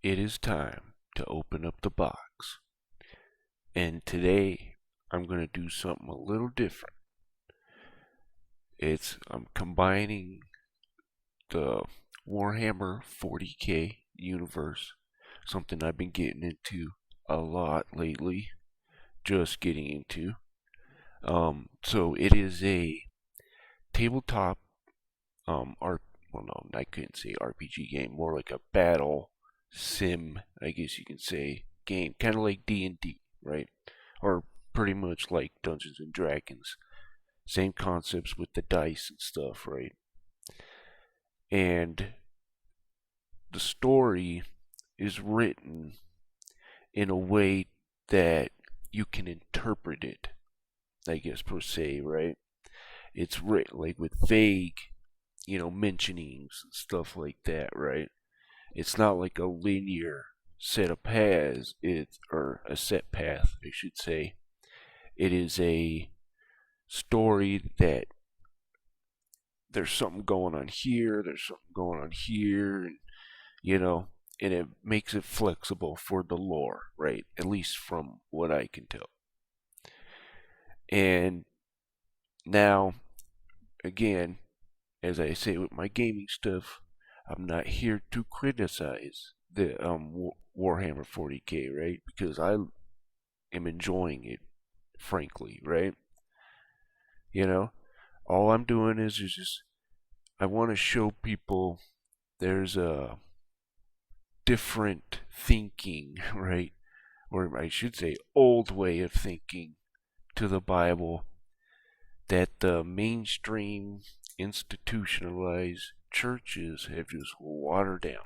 it is time to open up the box. And today I'm going to do something a little different. I'm combining the Warhammer 40k universe, something I've been getting into a lot lately, just getting into. So it is a tabletop well, no, I couldn't say RPG game, more like a battle sim, I guess you can say, game, kind of like D&D, right? Or pretty much like Dungeons and Dragons. Same concepts with the dice and stuff, right? And the story is written in a way that you can interpret it, I guess, per se, right? It's written like with vague, mentionings and stuff like that, right? It's not like a linear set of paths, or a set path, I should say. It is a story that there's something going on here, there's something going on here, and you know, and it makes it flexible for the lore, right? At least from what I can tell. And now, again, as I say with my gaming stuff, I'm not here to criticize the Warhammer 40k, right? Because I am enjoying it, frankly, right? You know, all I'm doing is just I want to show people there's a different thinking, right? Or I should say, old way of thinking to the Bible that the mainstream institutionalized churches have just watered down,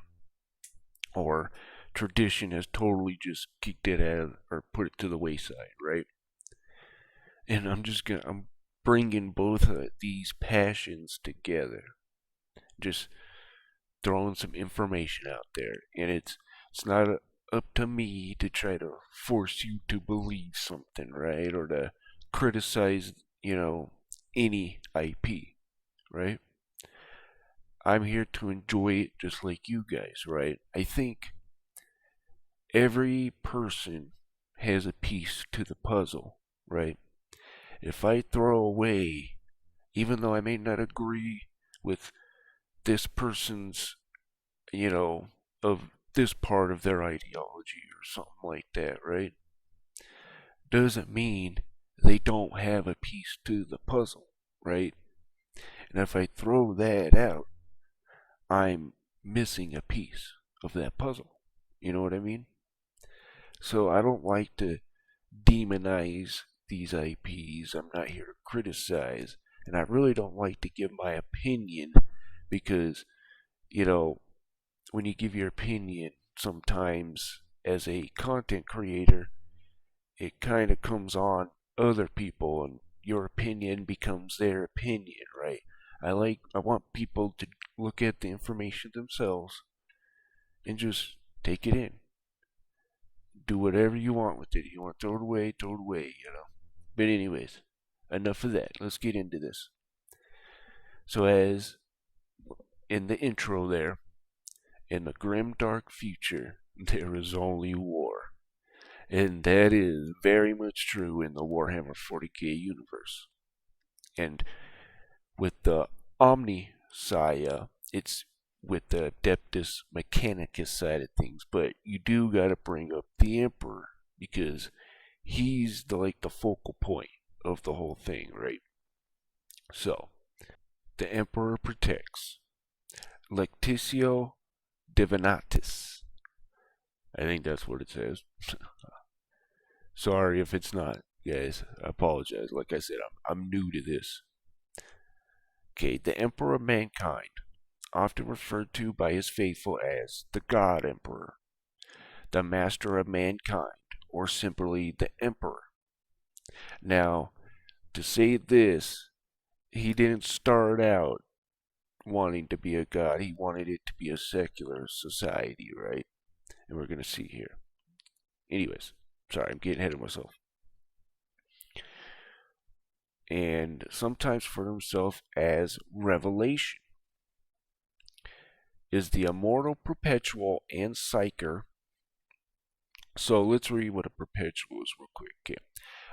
or tradition has totally just kicked it out or put it to the wayside, right? And I'm bringing both of these passions together, just throwing some information out there, and it's not up to me to try to force you to believe something, right? Or to criticize, any IP, right? I'm here to enjoy it just like you guys, right? I think every person has a piece to the puzzle, right? If I throw away, even though I may not agree with this person's, you know, of this part of their ideology or something like that, right? Doesn't mean they don't have a piece to the puzzle, right? And if I throw that out, I'm missing a piece of that puzzle. You know what I mean? So I don't like to demonize these IPs. I'm not here to criticize. And I really don't like to give my opinion because, you know, when you give your opinion, sometimes as a content creator, it kind of comes on other people and your opinion becomes their opinion, right? I want people to look at the information themselves and just take it in. Do whatever you want with it. You want to throw it away. But anyways, enough of that. Let's get into this. So as in the intro there, in the grim dark future, there is only war. And that is very much true in the Warhammer 40k universe. And with the omnissiah, it's with the Adeptus Mechanicus side of things, but you do gotta bring up the Emperor because he's the focal point of the whole thing, right? So the Emperor protects Lectitio Divinatis. I think that's what it says. Sorry if it's not, guys. I apologize. Like I said, I'm new to this. Okay, the Emperor of Mankind, often referred to by his faithful as the God Emperor, the Master of Mankind, or simply the Emperor. Now, to say this, he didn't start out wanting to be a god. He wanted it to be a secular society, right? And we're going to see here. Anyways, sorry, I'm getting ahead of myself. And sometimes for himself as revelation is the immortal, perpetual, and psyker So let's read what a perpetual is real quick. Okay.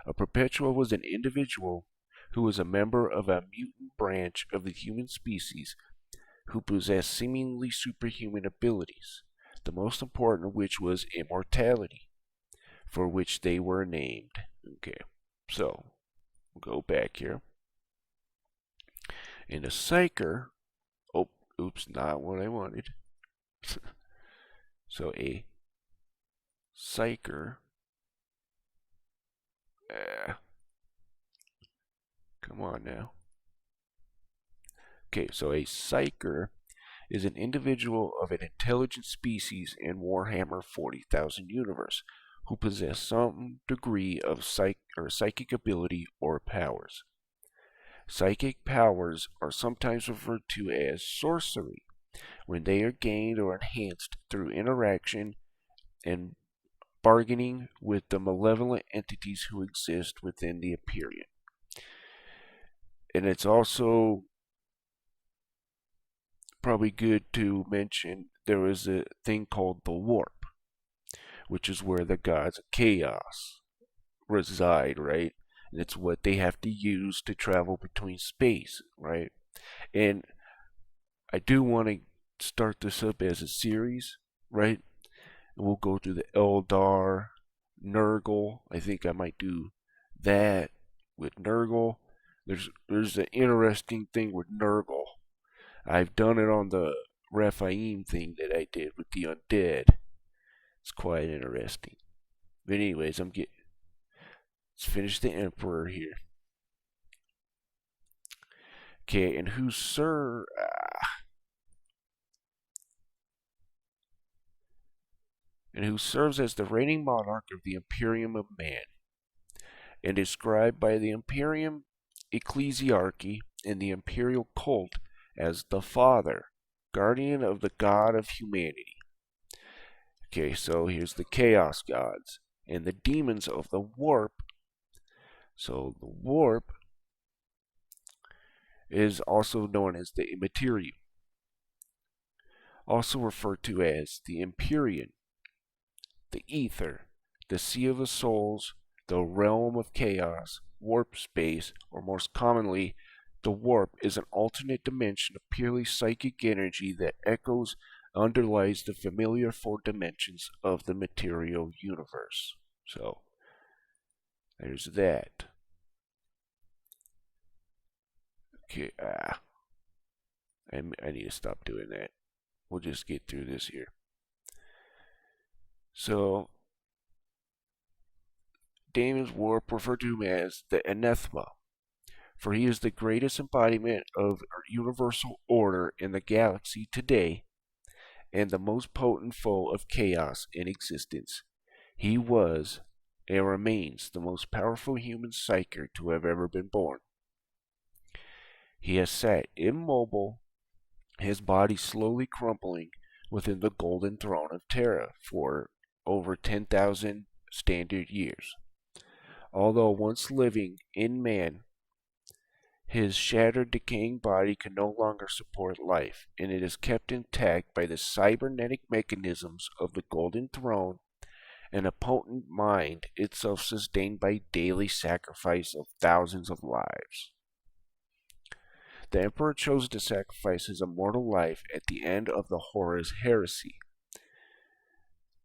A perpetual was an individual who was a member of a mutant branch of the human species who possessed seemingly superhuman abilities, the most important of which was immortality, for which they were named. Okay, so we'll go back here. In a psyker, oh, oops, not what I wanted. So a psyker, come on now. Okay, so a psyker is an individual of an intelligent species in Warhammer 40,000 universe who possess some degree of psychic ability or powers. Psychic powers are sometimes referred to as sorcery when they are gained or enhanced through interaction and bargaining with the malevolent entities who exist within the Imperial. And it's also probably good to mention there is a thing called the warp, which is where the gods of chaos reside, right? And it's what they have to use to travel between space, right? And I do want to start this up as a series, right? And we'll go through the Eldar, Nurgle. I think I might do that with Nurgle. There's an interesting thing with Nurgle. I've done it on the Raphaim thing that I did with the undead. It's quite interesting. But anyways, let's finish the Emperor here. Okay, and who serves as the reigning monarch of the Imperium of Man, and is described by the Imperium Ecclesiarchy and the Imperial cult as the Father, guardian of the God of humanity. Okay, so here's the Chaos Gods and the demons of the Warp. So the Warp is also known as the Immaterial, also referred to as the Empyrean, the Ether, the Sea of the Souls, the Realm of Chaos, Warp Space, or most commonly, the Warp is an alternate dimension of purely psychic energy that echoes underlies the familiar four dimensions of the material universe. So, there's that. Okay, I need to stop doing that. We'll just get through this here. So, Damon's Warp referred to him as the Anathema, for he is the greatest embodiment of universal order in the galaxy today and the most potent foe of chaos in existence. He was and remains the most powerful human psyker to have ever been born. He has sat immobile, his body slowly crumbling within the golden throne of Terra for over 10,000 standard years. Although once living in man, his shattered, decaying body can no longer support life, and it is kept intact by the cybernetic mechanisms of the Golden Throne and a potent mind, itself sustained by daily sacrifice of thousands of lives. The Emperor chose to sacrifice his immortal life at the end of the Horus heresy.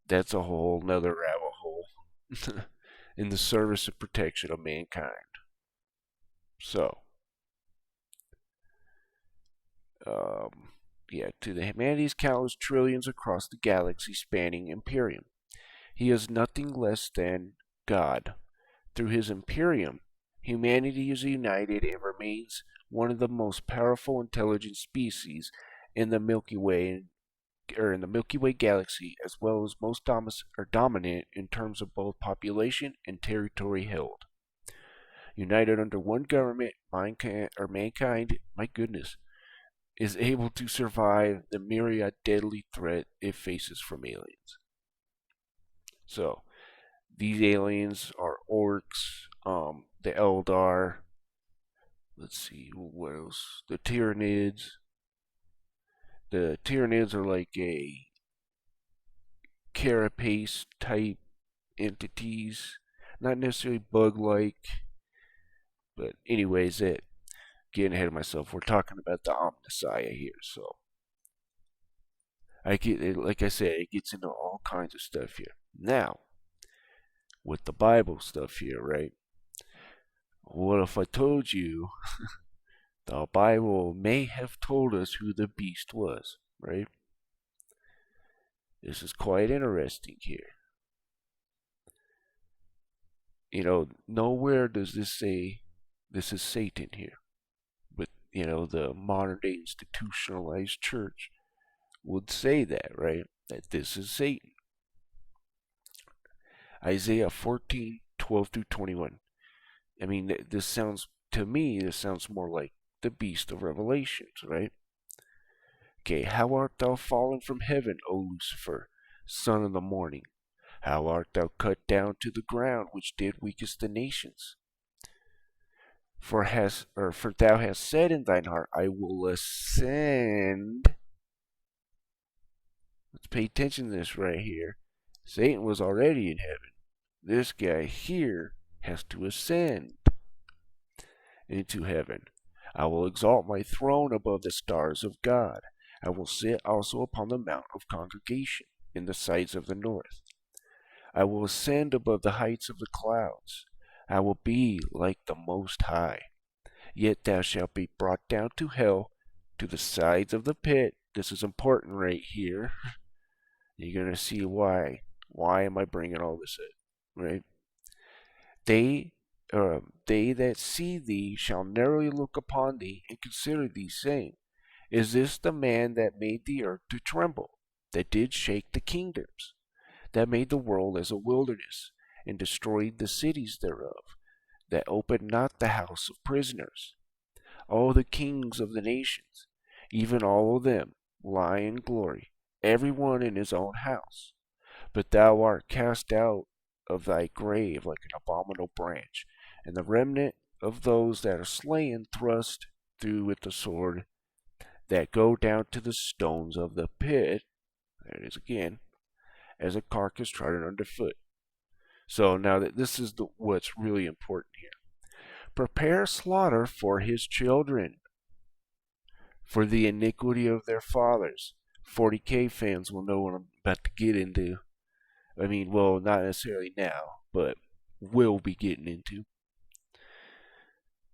That's a whole nother rabbit hole. In the service and protection of mankind. So, to the humanity's countless trillions across the galaxy spanning Imperium. He is nothing less than God. Through his Imperium, humanity is united and remains one of the most powerful intelligent species in the Milky Way galaxy, as well as most dominant in terms of both population and territory held. United under one government, mankind, my goodness, is able to survive the myriad deadly threat it faces from aliens. So, these aliens are orcs, the Eldar, let's see, what else? The Tyranids. The Tyranids are like a carapace type entities, not necessarily bug-like, but anyways, getting ahead of myself. We're talking about the omnissiah here, so like I said, it gets into all kinds of stuff here. Now, with the Bible stuff here, right? What if I told you the Bible may have told us who the beast was, right? This is quite interesting here. Nowhere does this say this is Satan here. But, the modern day institutionalized church would say that, right? That this is Satan. Isaiah 14:12 through 21. I mean, to me, this sounds more like the beast of Revelations, right? Okay, how art thou fallen from heaven, O Lucifer, son of the morning? How art thou cut down to the ground, which did weakest the nations? For thou hast said in thine heart, I will ascend. Let's pay attention to this right here. Satan was already in heaven. This guy here has to ascend into heaven. I will exalt my throne above the stars of God. I will sit also upon the mount of congregation in the sides of the north. I will ascend above the heights of the clouds. I will be like the Most High. Yet thou shalt be brought down to hell, to the sides of the pit. This is important right here. You're going to see why. Why am I bringing all this up? Right? They that see thee shall narrowly look upon thee and consider thee, saying, Is this the man that made the earth to tremble, that did shake the kingdoms, that made the world as a wilderness, and destroyed the cities thereof, that opened not the house of prisoners? All the kings of the nations, even all of them, lie in glory, every one in his own house. But thou art cast out of thy grave like an abominable branch, and the remnant of those that are slain thrust through with the sword, that go down to the stones of the pit. There it is again, as a carcass trodden underfoot. So now that this is what's really important here. Prepare slaughter for his children, for the iniquity of their fathers. 40K fans will know what I'm about to get into. I mean, well, not necessarily now, but will be getting into.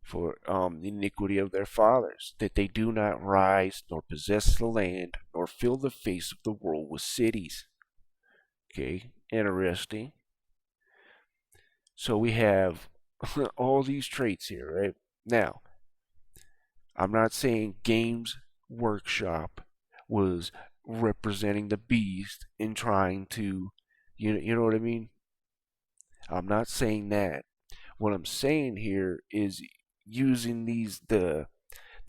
For the iniquity of their fathers, that they do not rise, nor possess the land, nor fill the face of the world with cities. Okay, interesting. So we have all these traits here, right? Now, I'm not saying Games Workshop was representing the beast and trying to, you know what I mean? I'm not saying that. What I'm saying here is using the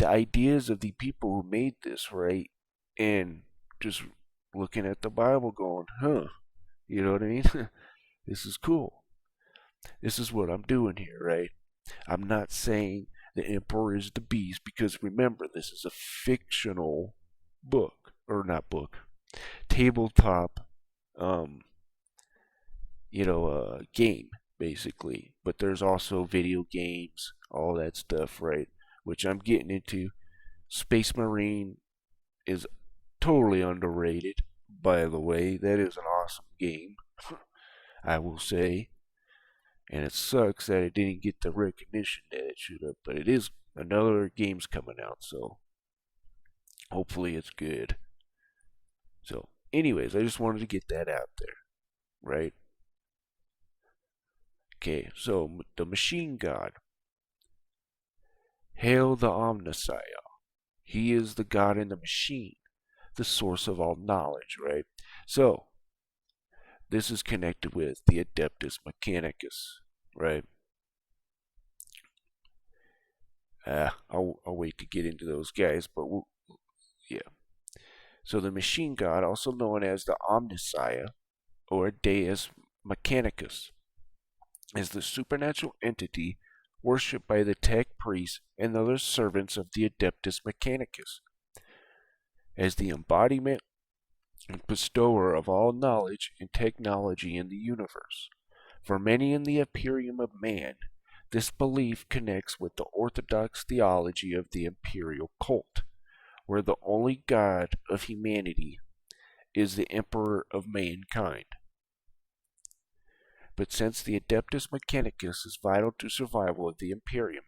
ideas of the people who made this, right? And just looking at the Bible going, huh, you know what I mean? This is cool. This is what I'm doing here, right? I'm not saying the emperor is the beast, because remember, this is a fictional book, or not book, tabletop, um, game, basically. But there's also video games, all that stuff, right? Which I'm getting into. Space Marine is totally underrated, by the way. That is an awesome game, I will say. And it sucks that it didn't get the recognition that it should have. But it is another game's coming out, so hopefully it's good. So, anyways, I just wanted to get that out there, right? Okay, so the machine god. Hail the omnissiah. He is the god in the machine, the source of all knowledge, right? So, this is connected with the Adeptus Mechanicus, right? I'll wait to get into those guys, but yeah. So the machine god, also known as the omnissiah or Deus Mechanicus, is the supernatural entity worshipped by the tech priests and other servants of the Adeptus Mechanicus as the embodiment and bestower of all knowledge and technology in the universe. For many in the Imperium of man, this belief connects with the orthodox theology of the Imperial cult, where the only God of humanity is the Emperor of mankind. But since the Adeptus Mechanicus is vital to survival of the Imperium,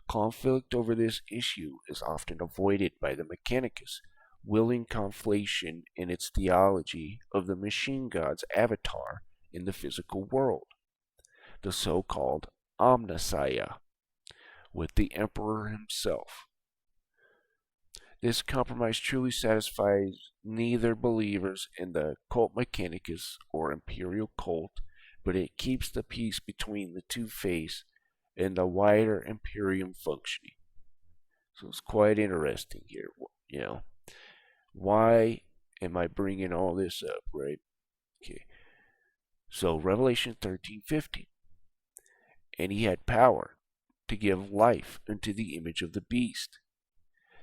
conflict over this issue is often avoided by the Mechanicus, willing conflation in its theology of the machine god's avatar in the physical world, the so-called omnissiah, with the Emperor himself. This compromise truly satisfies neither believers in the cult Mechanicus or Imperial cult, but it keeps the peace between the two faiths and the wider Imperium functioning. So it's quite interesting here, you know. Why am I bringing all this up, right? Okay. So Revelation 13:15, and he had power to give life unto the image of the beast,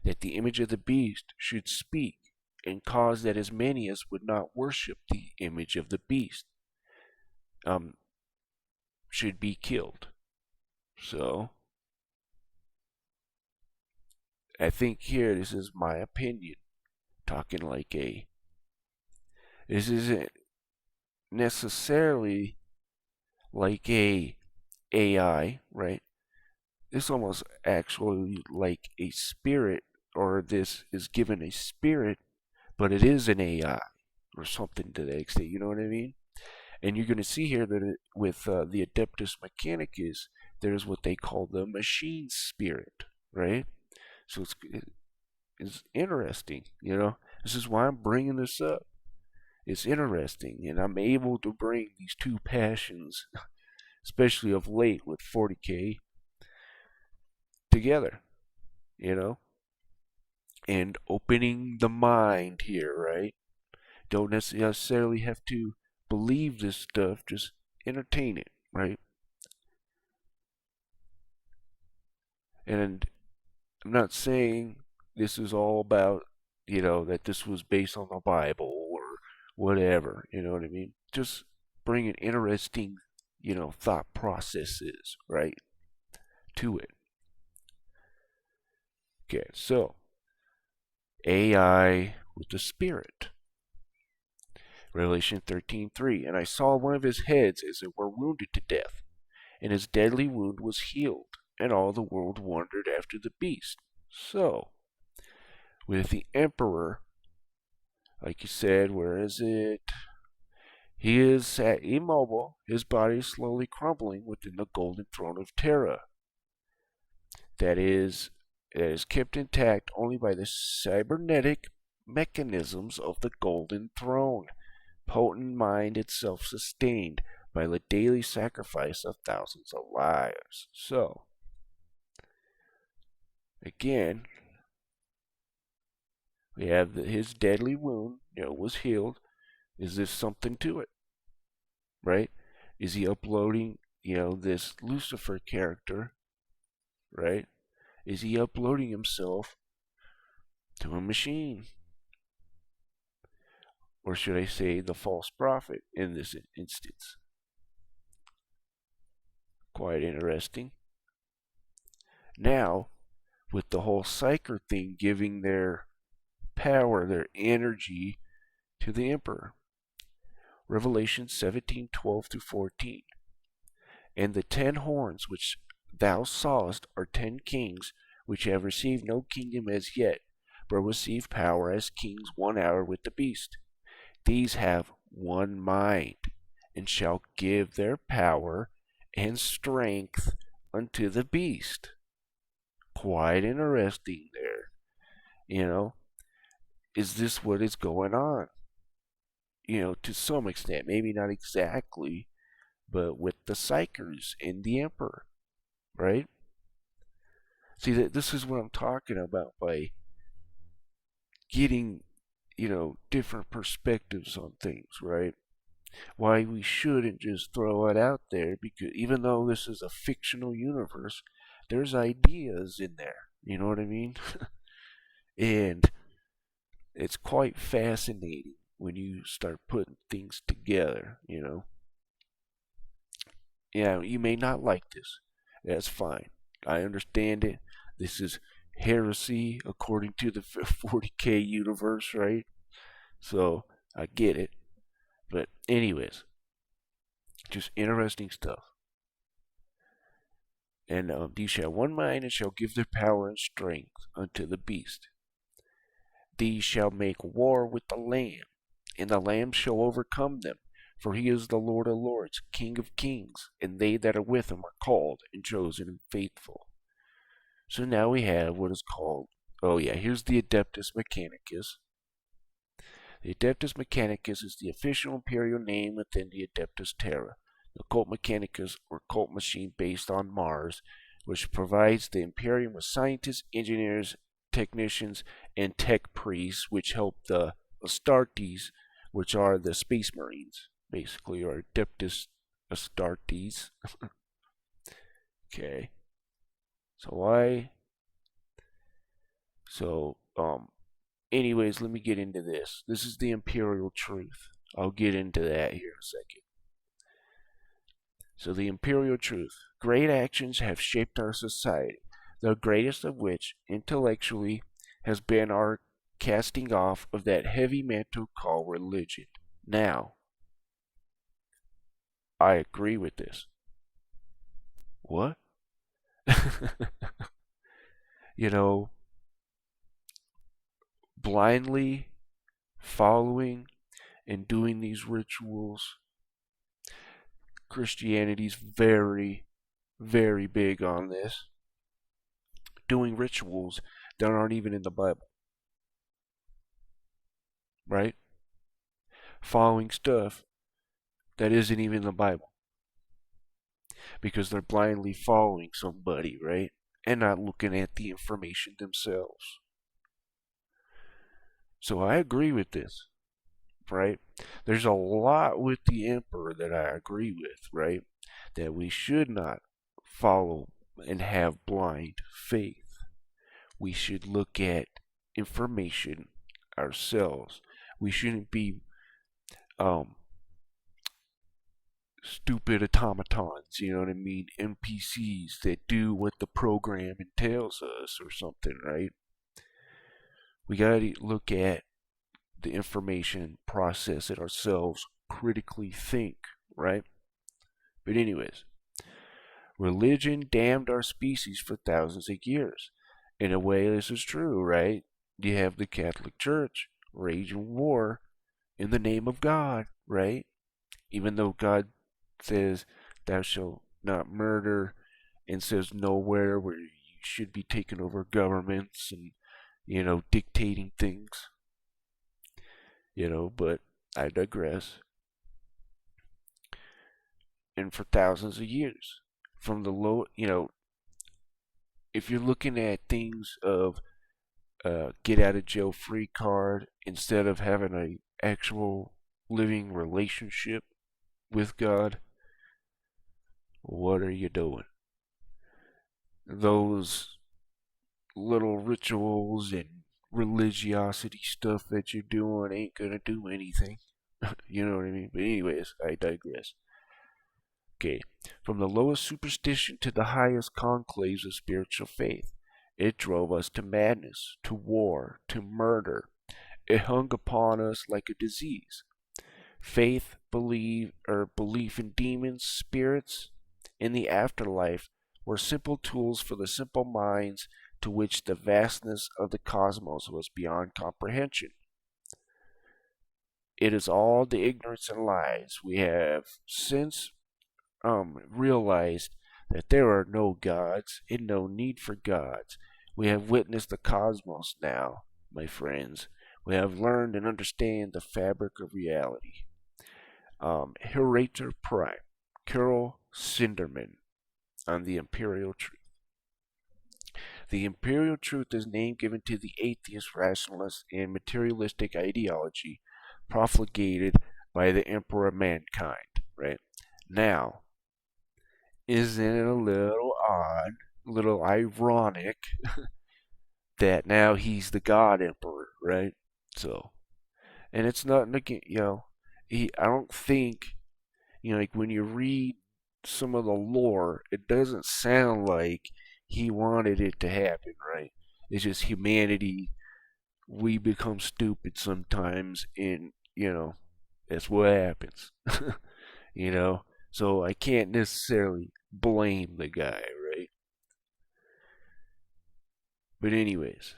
that the image of the beast should speak and cause that as many as would not worship the image of the beast should be killed. So I think here, this is my opinion, talking like this isn't necessarily like a AI, right? This almost actually like a spirit, or this is given a spirit, but it is an AI or something to that extent. You know what I mean? And you're going to see here that with the Adeptus Mechanicus, there's what they call the machine spirit, right? So it's interesting, you know. This is why I'm bringing this up. It's interesting, and I'm able to bring these two passions, especially of late with 40K, together, you know, and opening the mind here, right? Don't necessarily have to believe this stuff, just entertain it, right? And I'm not saying this is all about, you know, that this was based on the Bible or whatever, you know what I mean? Just bringing interesting, you know, thought processes, right, to it. Okay, so AI with the Spirit. Revelation 13:3, and I saw one of his heads as it were wounded to death, and his deadly wound was healed, and all the world wondered after the beast. So, with the emperor, like you said, where is it? He is sat immobile, his body slowly crumbling within the golden throne of Terra. That is kept intact only by the cybernetic mechanisms of the golden throne, potent mind itself sustained by the daily sacrifice of thousands of lives. So, again, we have his deadly wound, you know, was healed. Is there something to it, right? Is he uploading, you know, this Lucifer character, right? Is he uploading himself to a machine? Or should I say the false prophet in this instance? Quite interesting. Now, with the whole psyker thing giving their power, their energy to the emperor. Revelation 17:12-14. And the 10 horns which thou sawest are 10 kings, which have received no kingdom as yet, but receive power as kings 1 hour with the beast. These have one mind, and shall give their power and strength unto the beast. Quite interesting there. You know, is this what is going on? You know, to some extent, maybe not exactly, but with the psychers and the emperor, right? See, that this is what I'm talking about by getting, you know, different perspectives on things, right? Why we shouldn't just throw it out there, because even though this is a fictional universe, there's ideas in there. You know what I mean? And it's quite fascinating when you start putting things together, you know. Yeah, you may not like this. That's fine. I understand it. This is heresy according to the 40K universe, right? So I get it. But, anyways, just interesting stuff. And these shall one mind and shall give their power and strength unto the beast. These shall make war with the Lamb, and the Lamb shall overcome them. For he is the Lord of lords, King of kings, and they that are with him are called and chosen and faithful. So now we have what is called, oh yeah, here's the Adeptus Mechanicus. The Adeptus Mechanicus is the official Imperial name within the Adeptus Terra, the cult Mechanicus or cult machine based on Mars, which provides the Imperium with scientists, engineers, technicians, and tech priests, which help the Astartes, which are the Space Marines, basically, or Adeptus Astartes. Okay. So why? So, anyways, let me get into this. This is the Imperial truth. I'll get into that here in a second. So, the Imperial truth. Great actions have shaped our society, the greatest of which, intellectually, has been our casting off of that heavy mantle called religion. Now, I agree with this. What? You know, blindly following and doing these rituals. Christianity's very, very big on this. Doing rituals that aren't even in the Bible, right? Following stuff that isn't even in the Bible because they're blindly following somebody, right? And not looking at the information themselves. So I agree with this, right? There's a lot with the Emperor that I agree with, right? That we should not follow and have blind faith. We should look at information ourselves. We shouldn't be um, stupid automatons, you know what I mean? NPCs that do what the program entails us or something, right? We gotta look at the information, process it ourselves, critically think, right? But, anyways, religion damned our species for thousands of years. In a way, this is true, right? You have the Catholic Church waging war in the name of God, right? Even though God says, thou shalt not murder, and says nowhere where you should be taking over governments and, dictating things, but I digress. And for thousands of years, from the low, if you're looking at things of get out of jail free card instead of having a actual living relationship with God, what are you doing? Those little rituals and religiosity stuff that you're doing ain't gonna do anything. You know what I mean? But anyways, I digress. Okay, from the lowest superstition to the highest conclaves of spiritual faith, it drove us to madness, to war, to murder. It hung upon us like a disease. Faith, belief in demons, spirits, in the afterlife were simple tools for the simple minds to which the vastness of the cosmos was beyond comprehension. It is all the ignorance and lies we have since realized that there are no gods and no need for gods. We have witnessed the cosmos now, my friends. We have learned and understand the fabric of reality. Herator Prime, Carol Sinderman on the Imperial Truth. The Imperial Truth is name given to the atheist, rationalist, and materialistic ideology profligated by the Emperor of mankind, right? Now, isn't it a little odd, a little ironic that now he's the God Emperor, right? So, and it's not, I don't think, like when you read some of the lore, it doesn't sound like he wanted it to happen, right? It's just humanity. We become stupid sometimes, and that's what happens. you know, so I can't necessarily blame the guy, right? But anyways,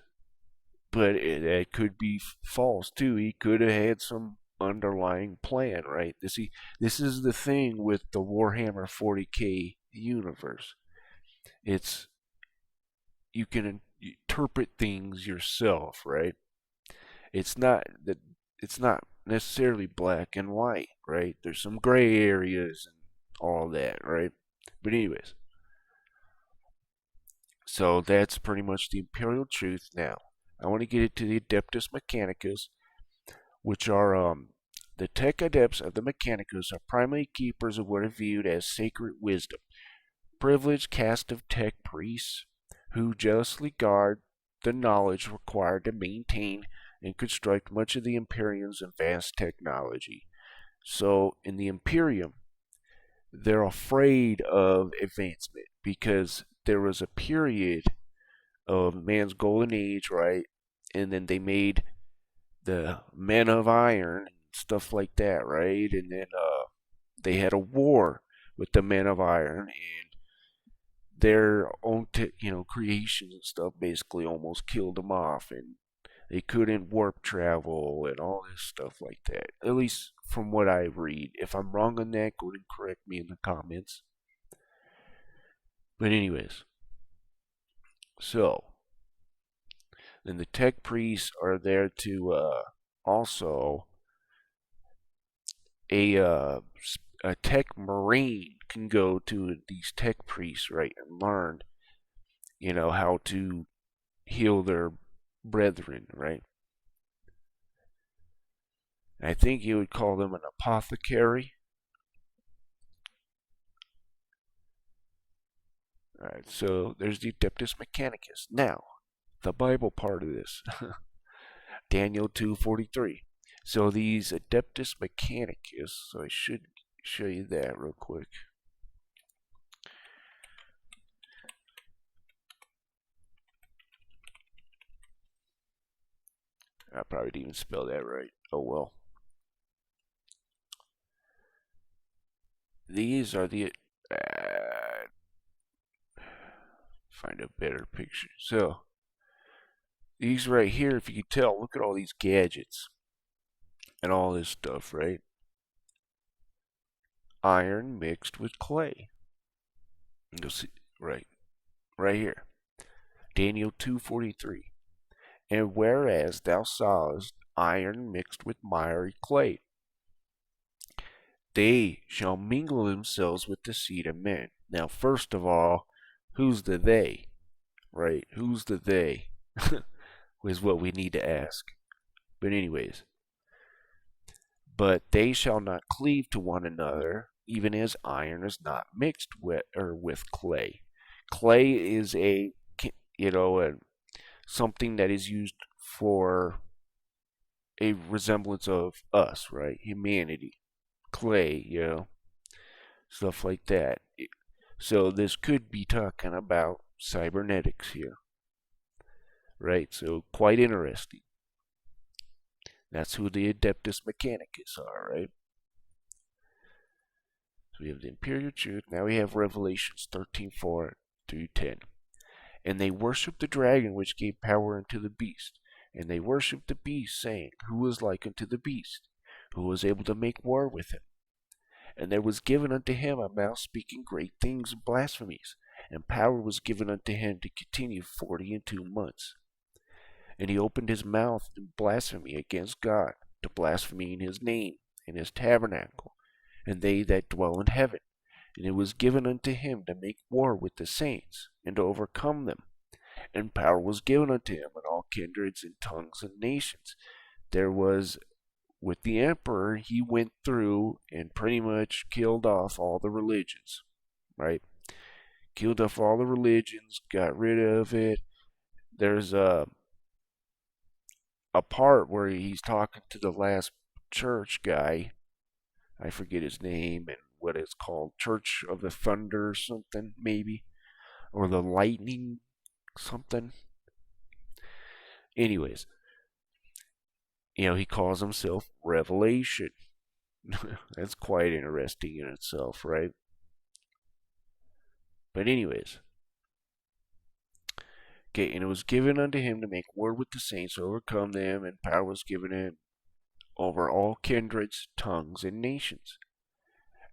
but that could be false too. He could have had some underlying plan, right? This is the thing with the Warhammer 40K universe. It's you can interpret things yourself, right? It's not that it's not necessarily black and white, right? There's some gray areas and all that, right? But anyways, so that's pretty much the Imperial truth. Now, I want to get into the Adeptus Mechanicus, which are the tech adepts of the Mechanicus are primarily keepers of what are viewed as sacred wisdom, privileged caste of tech priests who jealously guard the knowledge required to maintain and construct much of the Imperium's advanced technology. So in the Imperium, they're afraid of advancement because there was a period of man's golden age, right? And then they made the men of iron and stuff like that, right? And then they had a war with the men of iron, and their own creations and stuff basically almost killed them off, and they couldn't warp travel and all this stuff like that, at least from what I read. If I'm wrong on that, go and correct me in the comments. But anyways, so then the tech priests are there to also a uh, a tech marine can go to these tech priests, right, and learn how to heal their brethren, right? I think you would call them an apothecary. Alright, so there's the Adeptus Mechanicus. Now, the Bible part of this. Daniel 2:43. So these Adeptus Mechanicus, so I should show you that real quick. I probably didn't even spell that right. Oh well. These are the find a better picture. So these right here, if you can tell, look at all these gadgets and all this stuff, right? Iron mixed with clay. You'll see, right here. Daniel 2:43. And whereas thou sawest iron mixed with miry clay, they shall mingle themselves with the seed of men. Now, first of all, who's the they? Right? Who's the they? is what we need to ask. But anyways, but they shall not cleave to one another, even as iron is not mixed with clay. Clay is a something that is used for a resemblance of us, right? Humanity. Clay, stuff like that. So this could be talking about cybernetics here, right? So quite interesting. That's who the Adeptus Mechanicus are, right? So we have the Imperial Truth. Now we have Revelations 13:4 through 10. And they worshipped the dragon which gave power unto the beast. And they worshipped the beast, saying, Who was like unto the beast? Who was able to make war with him? And there was given unto him a mouth speaking great things and blasphemies, and power was given unto him to continue 42 months. And he opened his mouth in blasphemy against God, to blaspheme in his name, and his tabernacle, and they that dwell in heaven. And it was given unto him to make war with the saints, and to overcome them. And power was given unto him in all kindreds and tongues and nations. There was with the emperor, he went through and pretty much killed off all the religions, right? Killed off all the religions, got rid of it. There's a part where he's talking to the last church guy. I forget his name, and what it's called, Church of the Thunder or something, maybe, or the Lightning something. Anyways, he calls himself Revelation. That's quite interesting in itself, right? But anyways, okay, and it was given unto him to make war with the saints, to overcome them, and power was given him over all kindreds, tongues, and nations.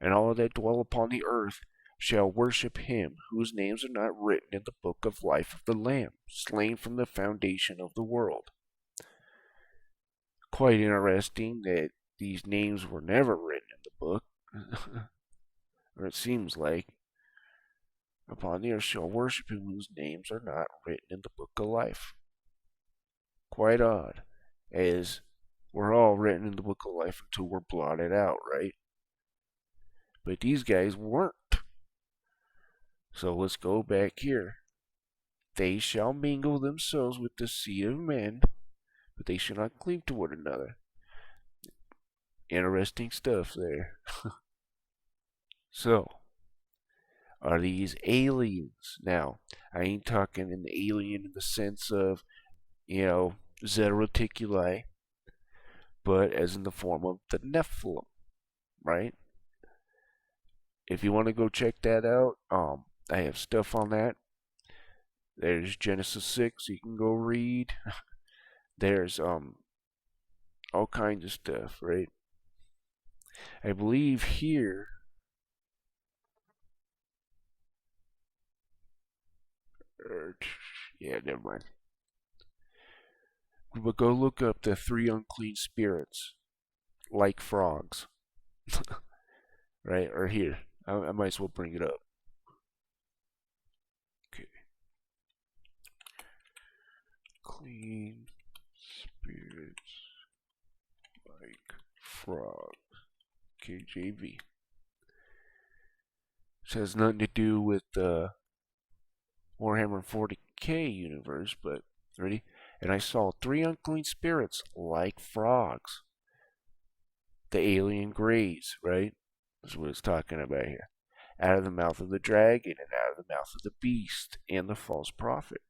And all that dwell upon the earth shall worship him, whose names are not written in the book of life of the Lamb, slain from the foundation of the world. Quite interesting that these names were never written in the book, or it seems like. Upon the earth shall worship him whose names are not written in the book of life. Quite odd, as we're all written in the book of life until we're blotted out, right? But these guys weren't. So let's go back here. They shall mingle themselves with the seed of men, but they shall not cleave to one another. Interesting stuff there. So, are these aliens? Now, I ain't talking an alien in the sense of, Zeta Reticuli, but as in the form of the Nephilim, right? If you want to go check that out, I have stuff on that. There's Genesis 6 you can go read. There's all kinds of stuff, right? I believe here yeah, never mind. But go look up the 3 unclean spirits, like frogs. Right? Or here. I might as well bring it up. Okay. Clean spirits like frogs. KJV. This has nothing to do with the Warhammer 40k universe, but ready? And I saw 3 unclean spirits like frogs. The alien greys, right? That's what it's talking about here. Out of the mouth of the dragon and out of the mouth of the beast and the false prophet.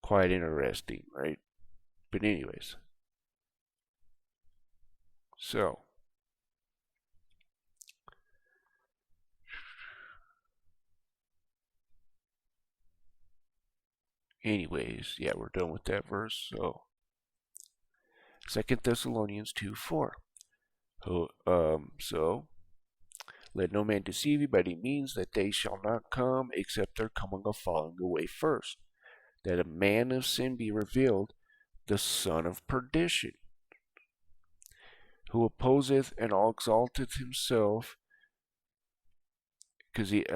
Quite interesting, right? But anyways. So. Anyways, yeah, we're done with that verse. So. 2 Thessalonians 2:4. So, let no man deceive you by any means, that they shall not come except their coming of falling away first, that a man of sin be revealed, the son of perdition, who opposeth and all exalteth himself, because he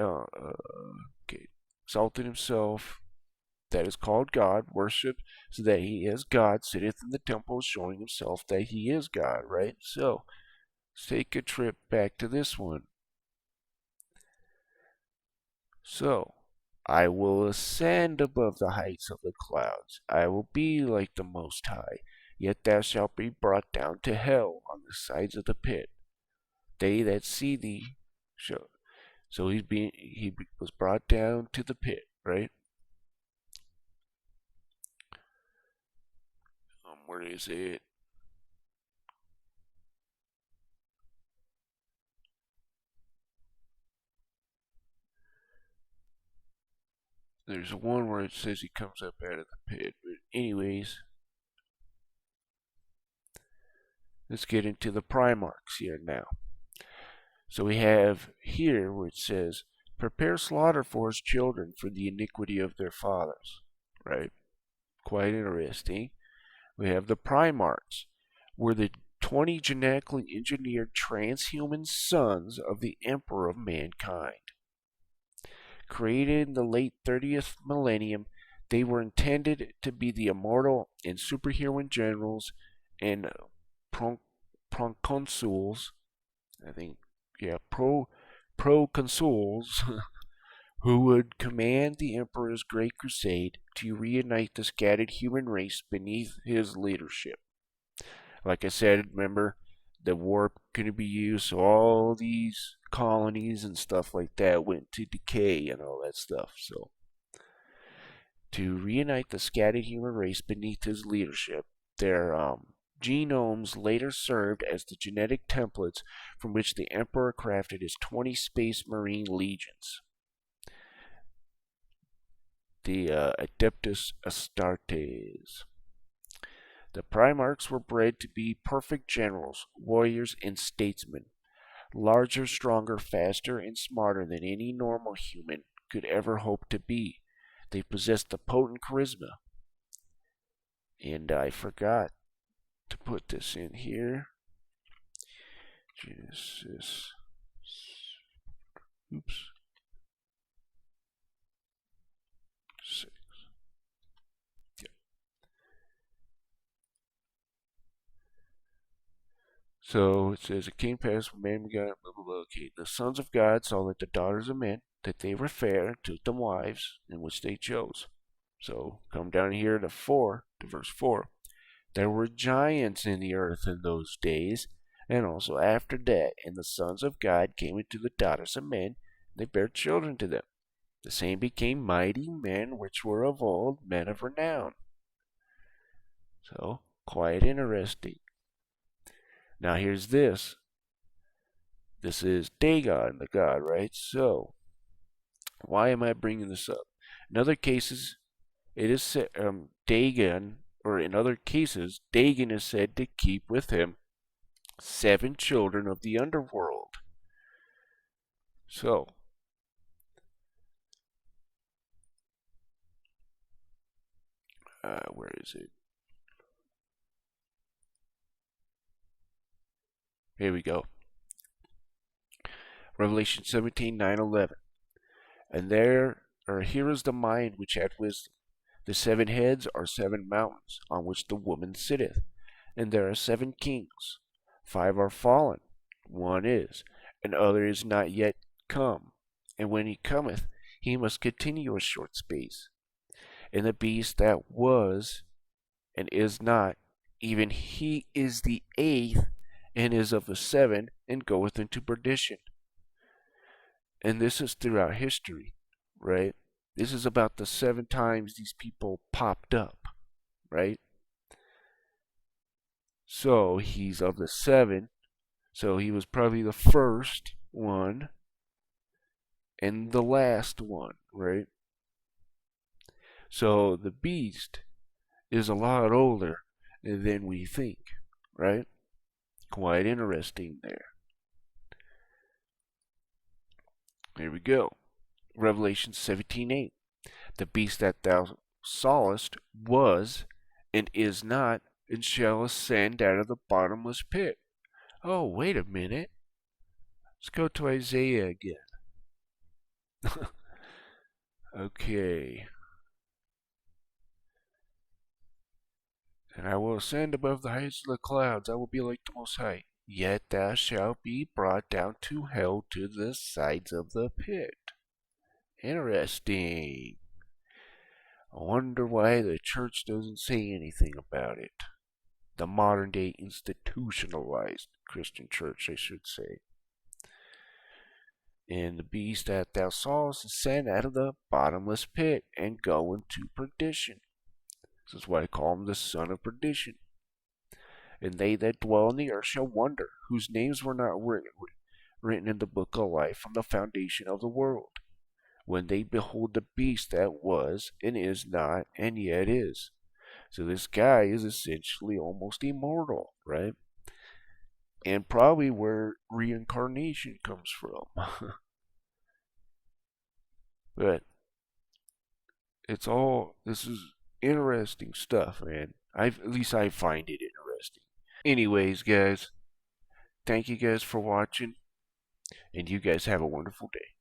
exalted himself, that is called God, worship, so that he as God sitteth in the temple, showing himself that he is God, right? So, let's take a trip back to this one. So, I will ascend above the heights of the clouds. I will be like the Most High. Yet thou shalt be brought down to hell on the sides of the pit. They that see thee shall. So he was brought down to the pit, right? Where is it? There's one where it says he comes up out of the pit. But anyways, let's get into the Primarchs here now. So we have here where it says, prepare slaughter for his children for the iniquity of their fathers. Right? Quite interesting. We have the Primarchs, were the 20 genetically engineered transhuman sons of the Emperor of mankind. Created in the late 30th millennium, they were intended to be the immortal and superhuman generals and proconsuls, I think, yeah, proconsuls, who would command the Emperor's great crusade to reunite the scattered human race beneath his leadership. Like I said, remember, the warp couldn't be used, so all these colonies and stuff like that went to decay and all that stuff. So, to reunite the scattered human race beneath his leadership, their genomes later served as the genetic templates from which the Emperor crafted his 20 Space Marine legions, the Adeptus Astartes. The Primarchs were bred to be perfect generals, warriors, and statesmen, larger, stronger, faster, and smarter than any normal human could ever hope to be. They possessed a potent charisma. And I forgot to put this in here. Genesis. Oops. 6. Yeah. So it says, it came past when man begot, blah, blah, blah. Okay. The sons of God saw that the daughters of men, that they were fair, took them wives, in which they chose. So come down here to verse 4. There were giants in the earth in those days, and also after that, and the sons of God came into the daughters of men, and they bare children to them. The same became mighty men which were of old, men of renown. So, quite interesting. Now here's this. This is Dagon, the god, right? So, why am I bringing this up? In other cases, it is said, Dagon, or in other cases, Dagon is said to keep with him 7 children of the underworld. So, where is it? Here we go. Revelation 17:9-11. And here is the mind which had wisdom. The 7 heads are 7 mountains on which the woman sitteth, and there are 7 kings. 5 are fallen, one is, and other is not yet come. And when he cometh, he must continue a short space. And the beast that was and is not, even he is the 8th, and is of the 7, and goeth into perdition. And this is throughout history, right? This is about the 7 times these people popped up, right? So he's of the 7, so he was probably the first one and the last one, right? So the beast is a lot older than we think, right? Quite interesting there. Here we go. Revelation 17:8. The beast that thou sawest was and is not and shall ascend out of the bottomless pit. Oh, wait a minute. Let's go to Isaiah again. Okay. And I will ascend above the heights of the clouds. I will be like the Most High. Yet thou shalt be brought down to hell, to the sides of the pit. Interesting. I wonder why the church doesn't say anything about it. The modern day institutionalized Christian church, I should say. And the beast that thou sawest ascend out of the bottomless pit and go into perdition. This is why I call him the son of perdition. And they that dwell in the earth shall wonder, whose names were not written in the book of life from the foundation of the world, when they behold the beast that was and is not and yet is. So this guy is essentially almost immortal, right? And probably where reincarnation comes from. But this is interesting stuff, man. At least I find it interesting. Anyways, guys, thank you guys for watching, and you guys have a wonderful day.